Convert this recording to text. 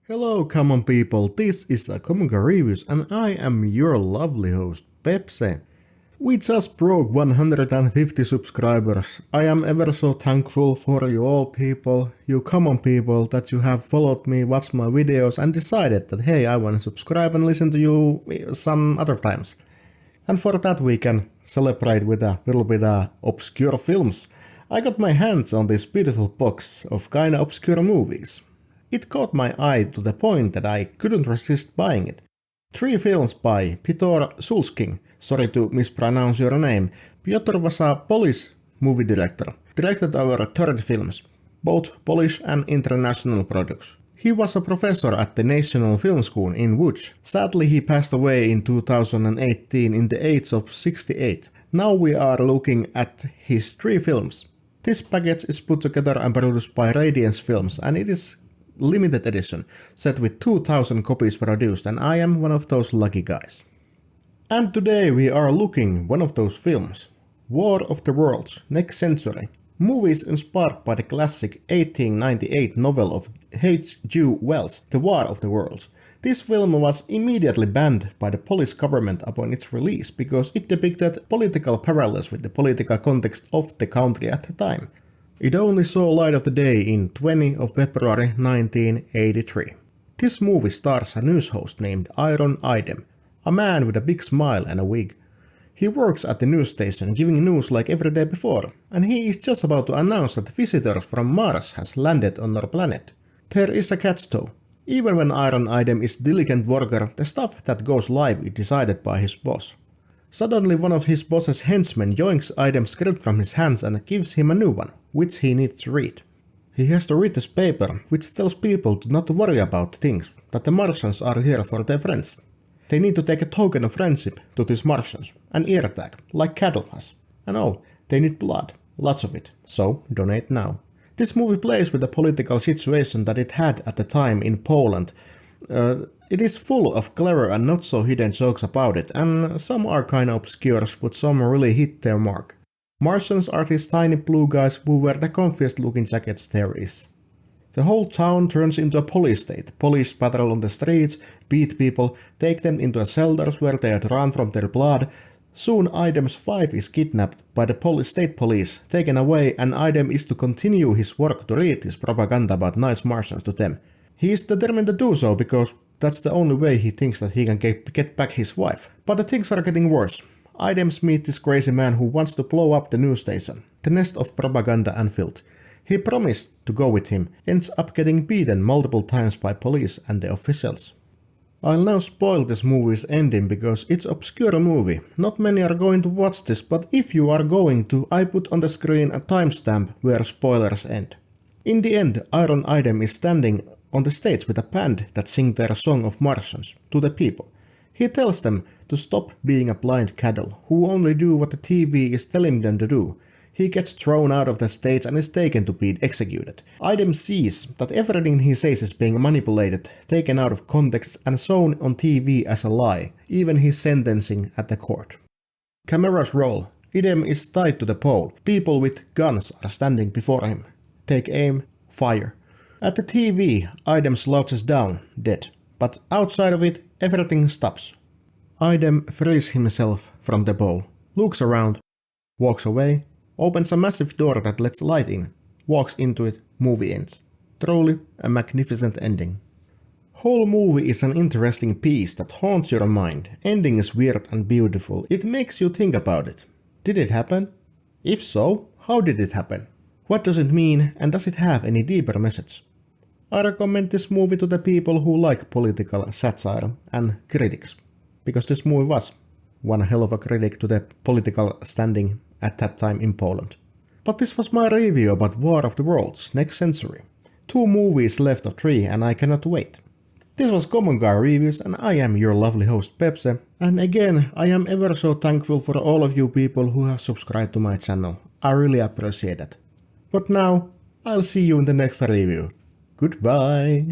Hello common people, this is a Common Guy Reviews and I am your lovely host Pepse. We just broke 150 subscribers. I am ever so thankful for you all people, you common people, that you have followed me, watched my videos and decided that hey, I wanna subscribe and listen to you some other times. And for that we can celebrate with a little bit obscure films. I got my hands on this beautiful box of kinda obscure movies. It caught my eye to the point that I couldn't resist buying it. 3 films by Piotr Sulsking. Sorry to mispronounce your name. Piotr was a Polish movie director. Directed over 30 films, both Polish and international products. He was a professor at the National Film School in Łódź. Sadly he passed away in 2018 in the age of 68. Now we are looking at his 3 films. This package is put together and produced by Radiance Films and it is limited edition, set with 2000 copies produced, and I am one of those lucky guys. And today we are looking one of those films, War of the Worlds, Next Century. Movies inspired by the classic 1898 novel of H.G. Wells, The War of the Worlds. This film was immediately banned by the Polish government upon its release because it depicted political parallels with the political context of the country at the time. It only saw light of the day in 20 of February 1983. This movie stars a news host named Iron Idem, a man with a big smile and a wig. He works at the news station giving news like every day before, and he is just about to announce that visitors from Mars has landed on our planet. There is a catch though. Even when Iron Idem is diligent worker, the stuff that goes live is decided by his boss. Suddenly one of his boss's henchmen yoinks Idem's script from his hands and gives him a new one, which he needs to read. He has to read this paper, which tells people to not worry about things, that the Martians are here for their friends. They need to take a token of friendship to these Martians, an ear tag, like cattle has. And oh, they need blood, lots of it, so donate now. This movie plays with the political situation that it had at the time in Poland. It is full of clever and not so hidden jokes about it, and some are kinda obscure, but some really hit their mark. Martians are these tiny blue guys who wear the comfiest looking jackets there is. The whole town turns into a police state. Police patrol on the streets, beat people, take them into shelters where they had run from their blood. Soon Idem's wife is kidnapped by the state police, taken away, and Idem is to continue his work to read his propaganda about nice Martians to them. He is determined to do so because that's the only way he thinks that he can get back his wife. But the things are getting worse. Idems meet this crazy man who wants to blow up the news station, the nest of propaganda and filth. He promised to go with him, ends up getting beaten multiple times by police and the officials. I'll now spoil this movie's ending because it's obscure movie. Not many are going to watch this, but if you are going to, I put on the screen a timestamp where spoilers end. In the end, Iron Idem is standing on the stage with a band that sing their song of Martians to the people. He tells them to stop being a blind cattle who only do what the TV is telling them to do. He gets thrown out of the stage and is taken to be executed. Idem sees that everything he says is being manipulated, taken out of context and shown on TV as a lie, even his sentencing at the court. Cameras roll. Idem is tied to the pole. People with guns are standing before him. Take aim, fire. At the TV, Idem slouches down, dead. But outside of it, everything stops. Idem frees himself from the pole, looks around, walks away, opens a massive door that lets light in, walks into it, movie ends. Truly a magnificent ending. Whole movie is an interesting piece that haunts your mind. Ending is weird and beautiful. It makes you think about it. Did it happen? If so, how did it happen? What does it mean and does it have any deeper message? I recommend this movie to the people who like political satire and critics, because this movie was one hell of a critic to the political standing at that time in Poland. But this was my review about War of the Worlds, Next Century. 2 movies left of 3 and I cannot wait. This was Common Guy Reviews and I am your lovely host Pepse, and again I am ever so thankful for all of you people who have subscribed to my channel. I really appreciate it. But now, I'll see you in the next review. Goodbye!